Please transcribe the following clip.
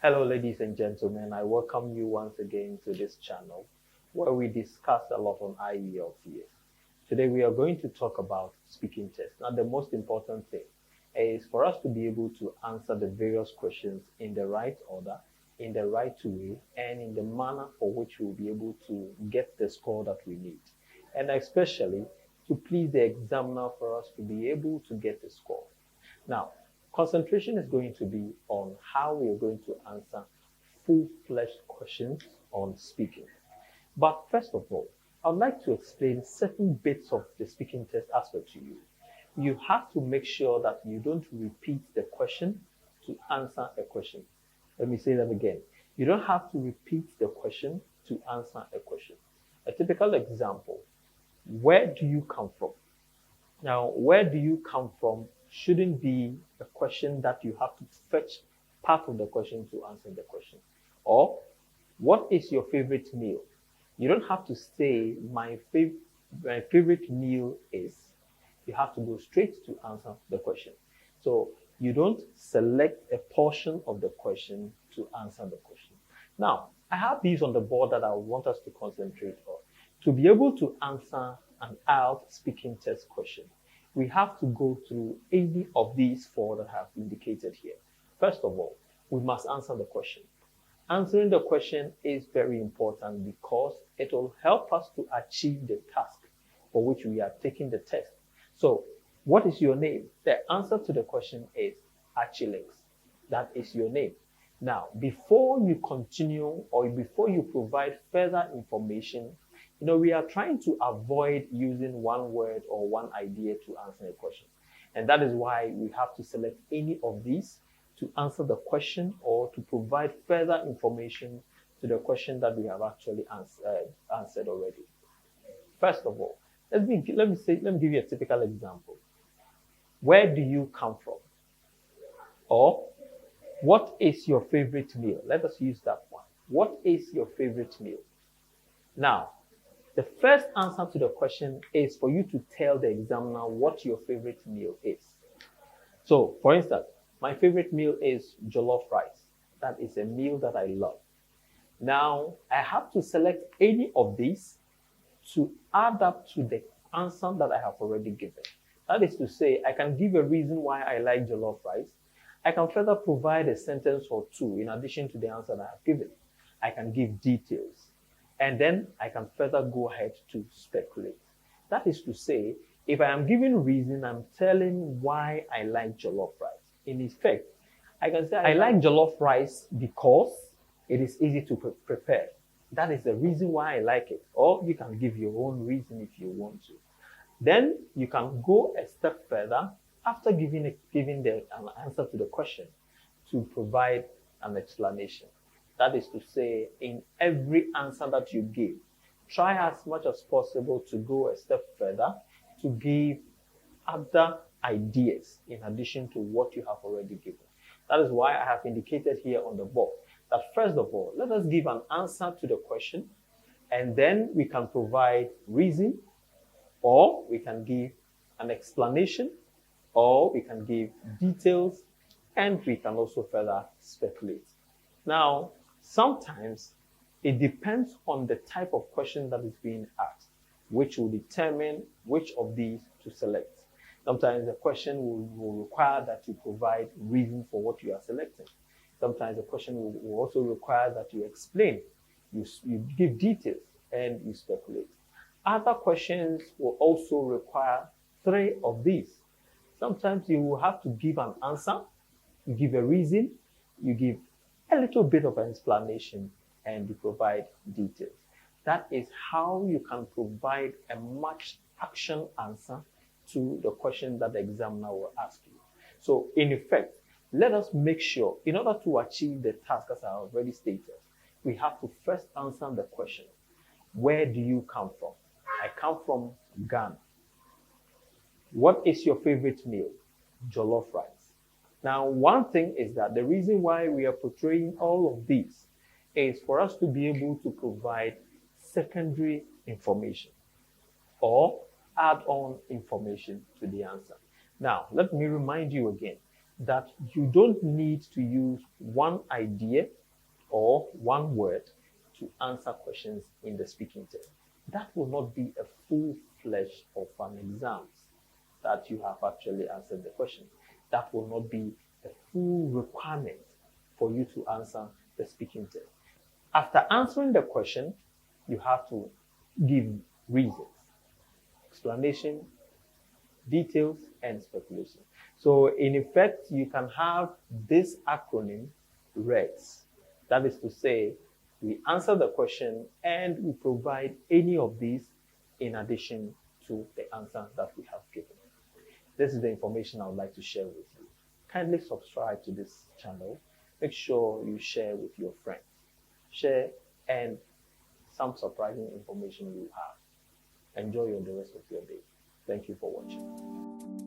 Hello, ladies and gentlemen. I welcome you once again to this channel where we discuss a lot on Ielts. Today, we are going to talk about speaking tests. Now, the most important thing is for us to be able to answer the various questions in the right order, in the right way, and in the manner for which we'll be able to get the score that we need. And especially to please the examiner for us to be able to get the score. Now, concentration is going to be on how we are going to answer full-fledged questions on speaking. But first of all, I'd like to explain certain bits of the speaking test aspect to you. You have to make sure that you don't repeat the question to answer a question. Let me say that again. You don't have to repeat the question to answer a question. A typical example, where do you come from? Now, where do you come from shouldn't be a question that you have to fetch part of the question to answer the question. Or, what is your favorite meal? You don't have to say, my favorite meal is. You have to go straight to answer the question. So, you don't select a portion of the question to answer the question. Now, I have these on the board that I want us to concentrate on. To be able to answer an Ielts speaking test question, we have to go through any of these four that I have indicated here. First of all, we must answer the question. Answering the question is very important because it will help us to achieve the task for which we are taking the test. So, what is your name? The answer to the question is Achilles. That is your name. Now, before you continue or before you provide further information, we are trying to avoid using one word or one idea to answer a question. And that is why we have to select any of these to answer the question or to provide further information to the question that we have actually answered already. First of all, let me give you a typical example. Where do you come from? Or, what is your favorite meal? Let us use that one. What is your favorite meal? Now, the first answer to the question is for you to tell the examiner what your favorite meal is. So, for instance, my favorite meal is jollof rice. That is a meal that I love. Now, I have to select any of these to add up to the answer that I have already given. That is to say, I can give a reason why I like jollof rice. I can further provide a sentence or two in addition to the answer that I have given. I can give details. And then I can further go ahead to speculate. That is to say, if I am giving reason, I'm telling why I like jollof rice. In effect, I can say I like jollof rice because it is easy to prepare. That is the reason why I like it. Or you can give your own reason if you want to. Then you can go a step further after giving an answer to the question to provide an explanation. That is to say, in every answer that you give, try as much as possible to go a step further to give other ideas in addition to what you have already given. That is why I have indicated here on the board that first of all, let us give an answer to the question, and then we can provide reason, or we can give an explanation, or we can give details, and we can also further speculate. Now, sometimes it depends on the type of question that is being asked, which will determine which of these to select. Sometimes the question will require that you provide reason for what you are selecting. Sometimes the question will also require that you explain, you give details, and you speculate. Other questions will also require three of these. Sometimes you will have to give an answer, you give a reason, you give a little bit of an explanation, and you provide details. That is how you can provide a matched action answer to the question that the examiner will ask you. So, in effect, let us make sure, in order to achieve the task as I already stated, we have to first answer the question. Where do you come from? I come from Ghana. What is your favorite meal? Jollof rice. Now, one thing is that the reason why we are portraying all of these is for us to be able to provide secondary information or add-on information to the answer. Now, let me remind you again that you don't need to use one idea or one word to answer questions in the speaking test. That will not be a full-fledged of an exam that you have actually answered the question. That will not be a full requirement for you to answer the speaking test. After answering the question, you have to give reasons, explanation, details, and speculation. So in effect, you can have this acronym REDS. That is to say, we answer the question and we provide any of these in addition to the answer that we have given. This is the information I would like to share with you. Kindly subscribe to this channel. Make sure you share with your friends. Share and some surprising information you have. Enjoy the rest of your day. Thank you for watching.